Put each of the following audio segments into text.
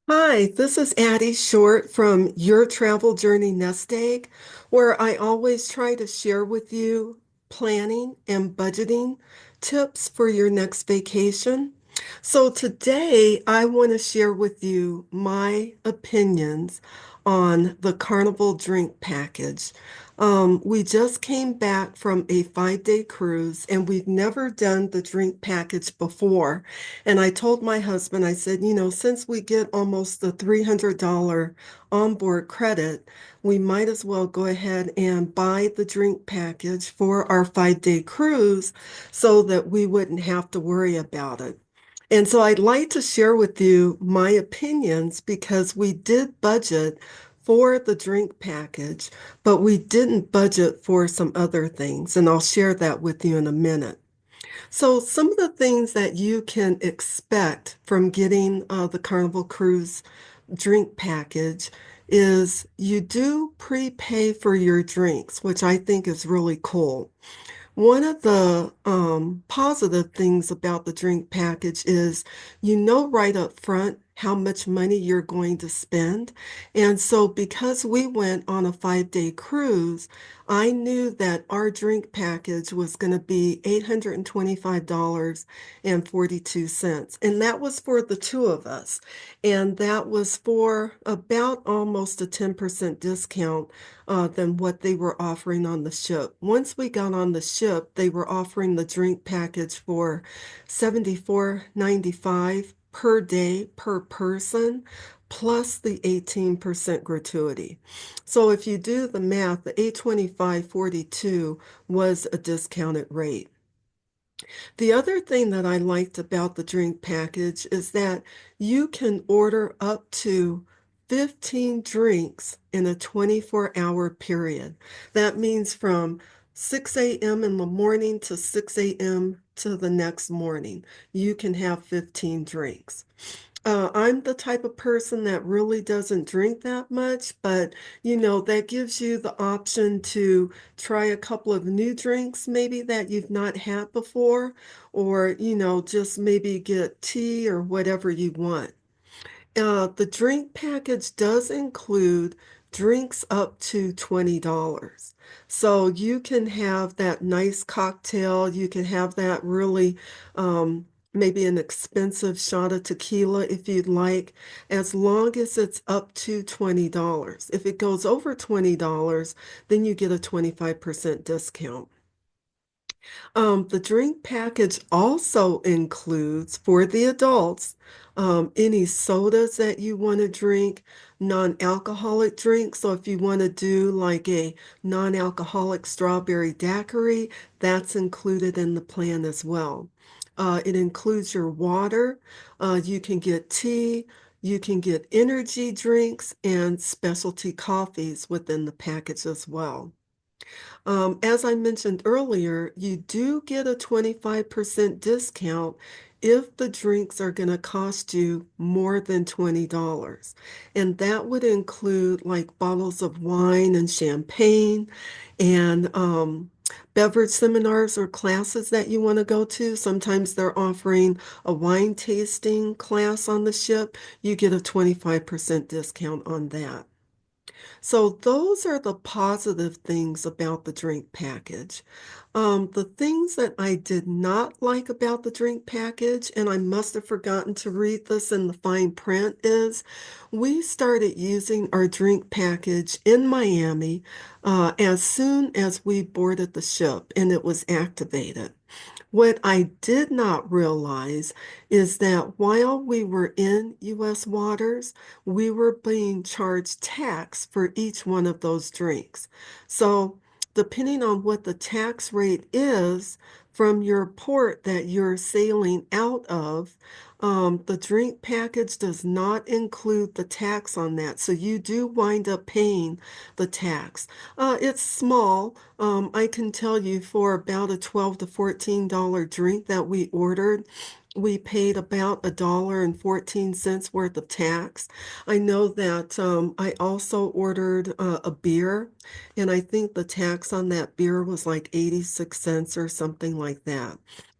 Hi, this is Addie Short from Your Travel Journey Nest Egg, where I always try to share with you planning and budgeting tips for your next vacation. So today I want to share with you my opinions on the Carnival drink package. We just came back from a 5-day cruise and we've never done the drink package before. And I told my husband, I said, since we get almost the $300 onboard credit, we might as well go ahead and buy the drink package for our 5-day cruise so that we wouldn't have to worry about it. And so I'd like to share with you my opinions because we did budget for the drink package, but we didn't budget for some other things. And I'll share that with you in a minute. So, some of the things that you can expect from getting the Carnival Cruise drink package is you do prepay for your drinks, which I think is really cool. One of the positive things about the drink package is you know right up front how much money you're going to spend. And so, because we went on a 5-day cruise, I knew that our drink package was going to be $825.42. And that was for the two of us. And that was for about almost a 10% discount than what they were offering on the ship. Once we got on the ship, they were offering the drink package for $74.95 per day per person, plus the 18% gratuity. So if you do the math, the 825.42 was a discounted rate. The other thing that I liked about the drink package is that you can order up to 15 drinks in a 24-hour period. That means from 6 a.m. in the morning to 6 a.m. to the next morning, you can have 15 drinks. I'm the type of person that really doesn't drink that much, but that gives you the option to try a couple of new drinks maybe that you've not had before, or just maybe get tea or whatever you want. The drink package does include drinks up to $20. So you can have that nice cocktail. You can have that really, maybe an expensive shot of tequila if you'd like, as long as it's up to $20. If it goes over $20, then you get a 25% discount. The drink package also includes for the adults any sodas that you want to drink, non-alcoholic drinks. So if you want to do like a non-alcoholic strawberry daiquiri, that's included in the plan as well. It includes your water. You can get tea. You can get energy drinks and specialty coffees within the package as well. As I mentioned earlier, you do get a 25% discount if the drinks are going to cost you more than $20. And that would include like bottles of wine and champagne and beverage seminars or classes that you want to go to. Sometimes they're offering a wine tasting class on the ship. You get a 25% discount on that. So those are the positive things about the drink package. The things that I did not like about the drink package, and I must have forgotten to read this in the fine print, is we started using our drink package in Miami as soon as we boarded the ship and it was activated. What I did not realize is that while we were in U.S. waters, we were being charged tax for each one of those drinks. So, depending on what the tax rate is from your port that you're sailing out of, the drink package does not include the tax on that. So, you do wind up paying the tax. It's small. I can tell you for about a $12 to $14 drink that we ordered, we paid about $1.14 worth of tax. I know that I also ordered a beer, and I think the tax on that beer was like 86 cents or something like that.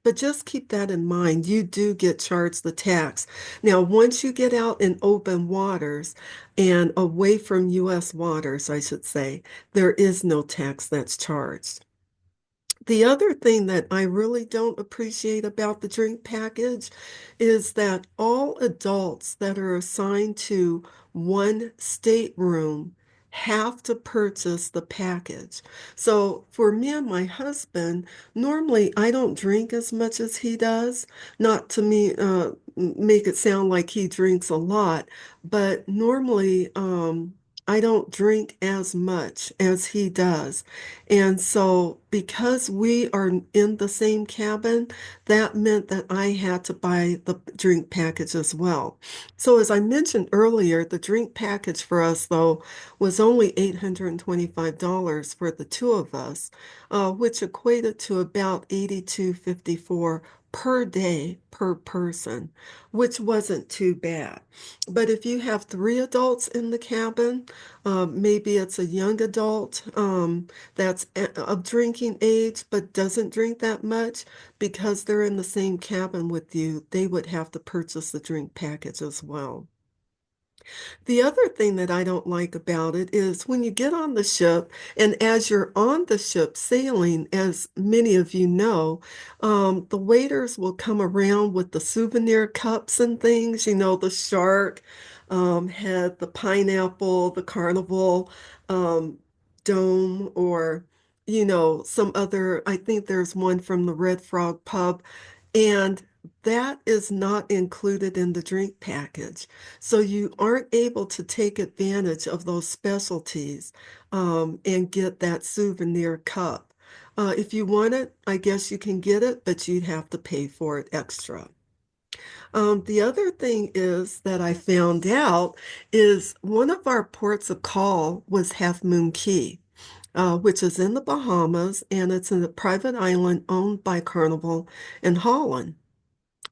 But just keep that in mind. You do get charged the tax. Now, once you get out in open waters and away from U.S. waters, I should say, there is no tax that's charged. The other thing that I really don't appreciate about the drink package is that all adults that are assigned to one stateroom have to purchase the package. So for me and my husband, normally I don't drink as much as he does. Not to make it sound like he drinks a lot, but normally I don't drink as much as he does. And so, because we are in the same cabin, that meant that I had to buy the drink package as well. So, as I mentioned earlier, the drink package for us, though, was only $825 for the two of us, which equated to about $82.54 per day per person, which wasn't too bad. But if you have three adults in the cabin, maybe it's a young adult, that's of drinking age but doesn't drink that much, because they're in the same cabin with you, they would have to purchase the drink package as well. The other thing that I don't like about it is when you get on the ship, and as you're on the ship sailing, as many of you know, the waiters will come around with the souvenir cups and things, the shark head, the pineapple, the carnival dome, or, some other, I think there's one from the Red Frog Pub, and that is not included in the drink package. So you aren't able to take advantage of those specialties and get that souvenir cup. If you want it, I guess you can get it, but you'd have to pay for it extra. The other thing is that I found out is one of our ports of call was Half Moon Cay, which is in the Bahamas, and it's a private island owned by Carnival in Holland.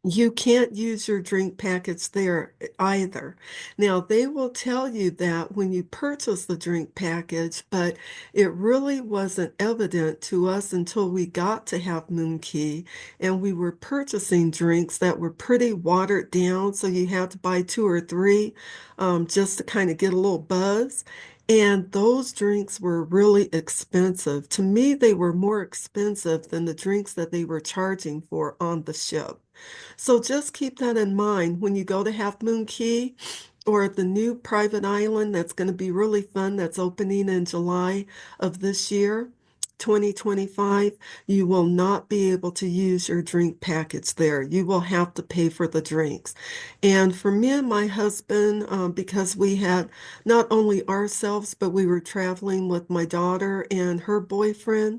You can't use your drink packets there either. Now, they will tell you that when you purchase the drink package, but it really wasn't evident to us until we got to Half Moon Cay and we were purchasing drinks that were pretty watered down. So you had to buy two or three just to kind of get a little buzz. And those drinks were really expensive. To me, they were more expensive than the drinks that they were charging for on the ship. So just keep that in mind when you go to Half Moon Cay or the new private island that's going to be really fun, that's opening in July of this year, 2025. You will not be able to use your drink package there. You will have to pay for the drinks. And for me and my husband, because we had not only ourselves, but we were traveling with my daughter and her boyfriend,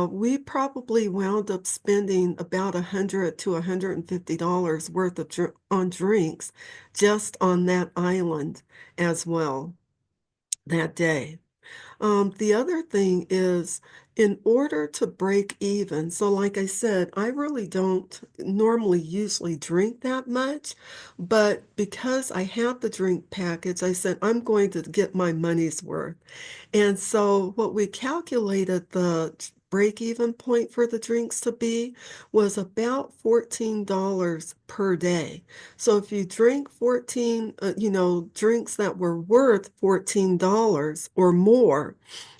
we probably wound up spending about $100 to $150 worth of on drinks just on that island as well that day. The other thing is, in order to break even, so like I said, I really don't normally usually drink that much, but because I had the drink package, I said I'm going to get my money's worth. And so what we calculated the break-even point for the drinks to be was about $14 per day. So if you drink 14, drinks that were worth $14 or more,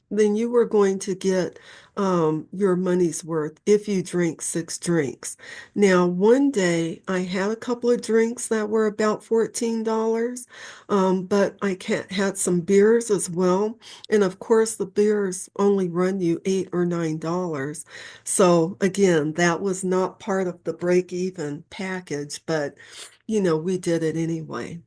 then you were going to get your money's worth if you drink six drinks. Now, one day I had a couple of drinks that were about $14, but had some beers as well. And of course, the beers only run you $8 or $9. So again, that was not part of the break-even package, but we did it anyway.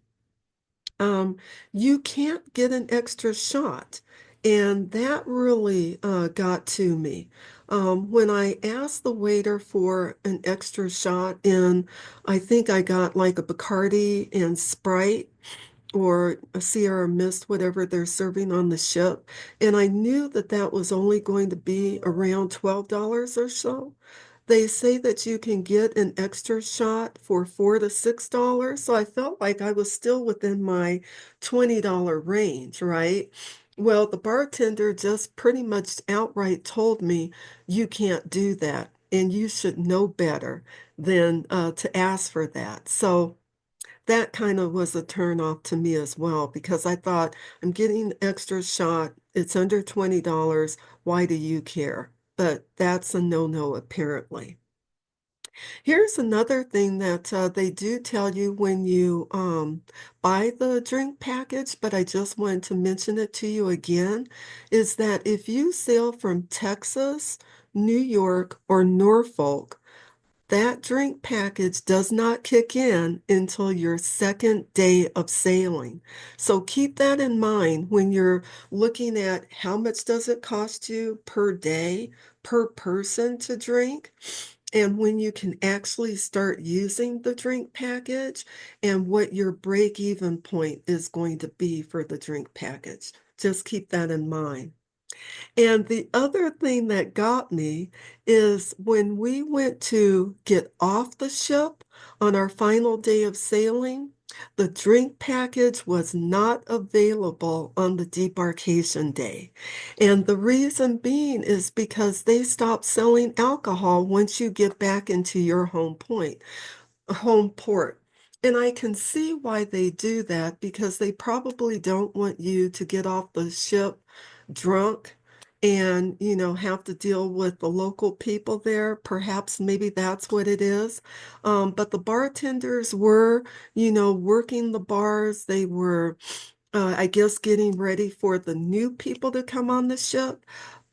um, you can't get an extra shot. And that really got to me. When I asked the waiter for an extra shot, and I think I got like a Bacardi and Sprite or a Sierra Mist, whatever they're serving on the ship, and I knew that that was only going to be around $12 or so. They say that you can get an extra shot for $4 to $6. So I felt like I was still within my $20 range, right? Well, the bartender just pretty much outright told me, you can't do that. and you should know better than to ask for that. So that kind of was a turn off to me as well because I thought I'm getting an extra shot. It's under $20. Why do you care? But that's a no-no apparently. Here's another thing that they do tell you when you buy the drink package, but I just wanted to mention it to you again, is that if you sail from Texas, New York, or Norfolk, that drink package does not kick in until your second day of sailing. So keep that in mind when you're looking at how much does it cost you per day, per person to drink, and when you can actually start using the drink package and what your break-even point is going to be for the drink package. Just keep that in mind. And the other thing that got me is when we went to get off the ship on our final day of sailing, the drink package was not available on the debarkation day. And the reason being is because they stopped selling alcohol once you get back into your home port. And I can see why they do that because they probably don't want you to get off the ship drunk and, have to deal with the local people there. Perhaps maybe that's what it is. But the bartenders were, working the bars. They were I guess getting ready for the new people to come on the ship.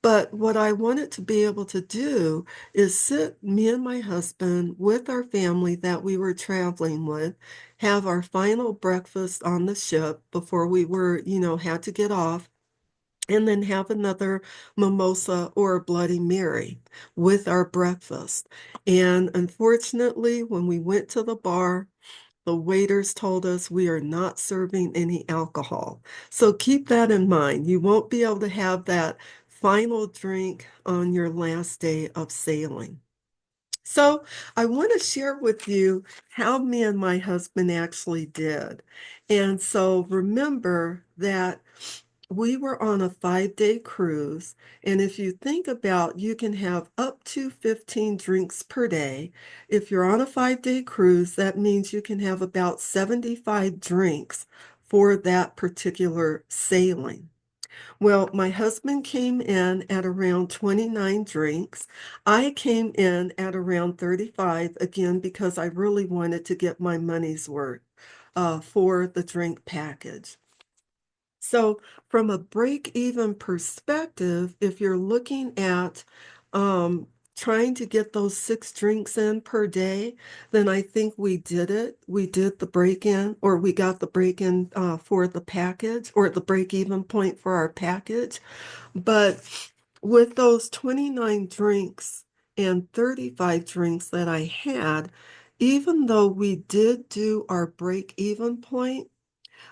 But what I wanted to be able to do is sit, me and my husband, with our family that we were traveling with, have our final breakfast on the ship before we had to get off, and then have another mimosa or a Bloody Mary with our breakfast. And unfortunately, when we went to the bar, the waiters told us we are not serving any alcohol. So keep that in mind. You won't be able to have that final drink on your last day of sailing. So I want to share with you how me and my husband actually did. And so remember that we were on a 5-day cruise, and if you think about, you can have up to 15 drinks per day. If you're on a 5-day cruise, that means you can have about 75 drinks for that particular sailing. Well, my husband came in at around 29 drinks. I came in at around 35, again, because I really wanted to get my money's worth for the drink package. So, from a break-even perspective, if you're looking at trying to get those 6 drinks in per day, then I think we did it. We did the break-in, or we got the break-in for the package, or the break-even point for our package. But with those 29 drinks and 35 drinks that I had, even though we did do our break-even point,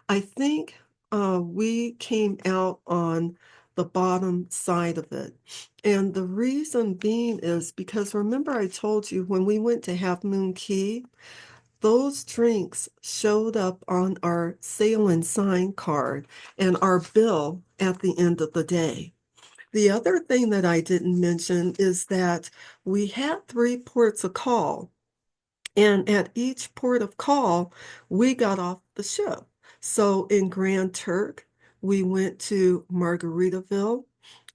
I think we came out on the bottom side of it. And the reason being is because remember I told you when we went to Half Moon Key, those drinks showed up on our sail and sign card and our bill at the end of the day. The other thing that I didn't mention is that we had 3 ports of call. And at each port of call, we got off the ship. So in Grand Turk, we went to Margaritaville,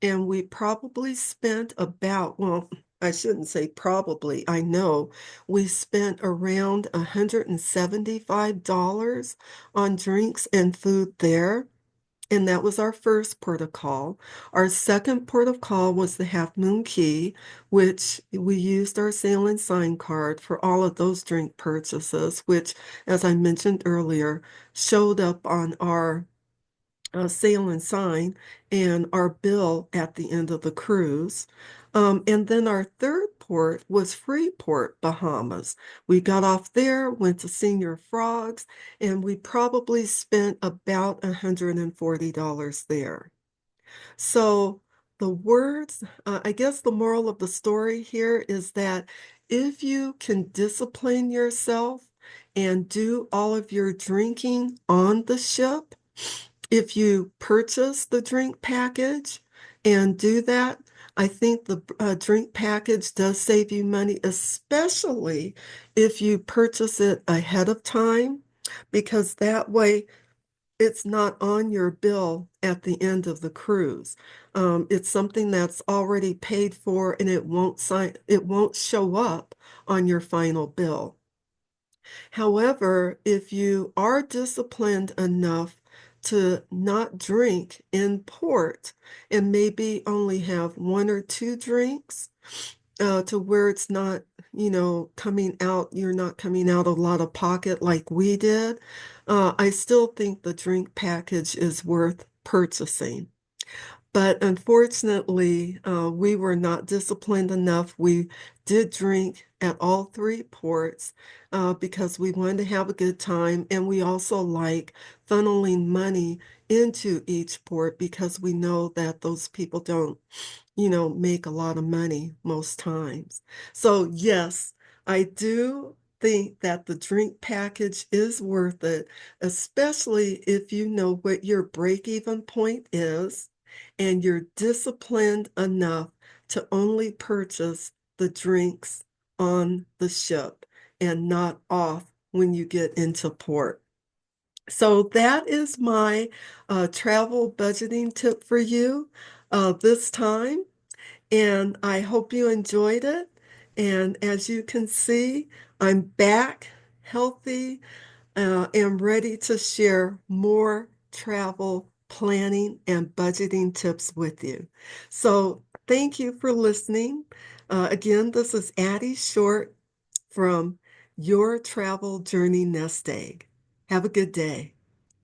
and we probably spent well, I shouldn't say probably, I know we spent around $175 on drinks and food there. And that was our first port of call. Our second port of call was the Half Moon Key, which we used our sail and sign card for all of those drink purchases, which, as I mentioned earlier, showed up on our sail and sign and our bill at the end of the cruise. And then our third port was Freeport, Bahamas. We got off there, went to Senior Frogs, and we probably spent about $140 there. So I guess the moral of the story here is that if you can discipline yourself and do all of your drinking on the ship, if you purchase the drink package and do that, I think the drink package does save you money, especially if you purchase it ahead of time, because that way it's not on your bill at the end of the cruise. It's something that's already paid for and it won't show up on your final bill. However, if you are disciplined enough to not drink in port and maybe only have one or two drinks, to where it's not, coming out, you're not coming out a lot of pocket like we did, I still think the drink package is worth purchasing. But unfortunately, we were not disciplined enough. We did drink at all three ports because we wanted to have a good time. And we also like funneling money into each port because we know that those people don't make a lot of money most times. So, yes, I do think that the drink package is worth it, especially if you know what your break-even point is and you're disciplined enough to only purchase the drinks on the ship and not off when you get into port. So that is my travel budgeting tip for you this time, and I hope you enjoyed it. And as you can see, I'm back healthy and ready to share more travel planning and budgeting tips with you. So thank you for listening. Again, this is Addie Short from Your Travel Journey Nest Egg. Have a good day.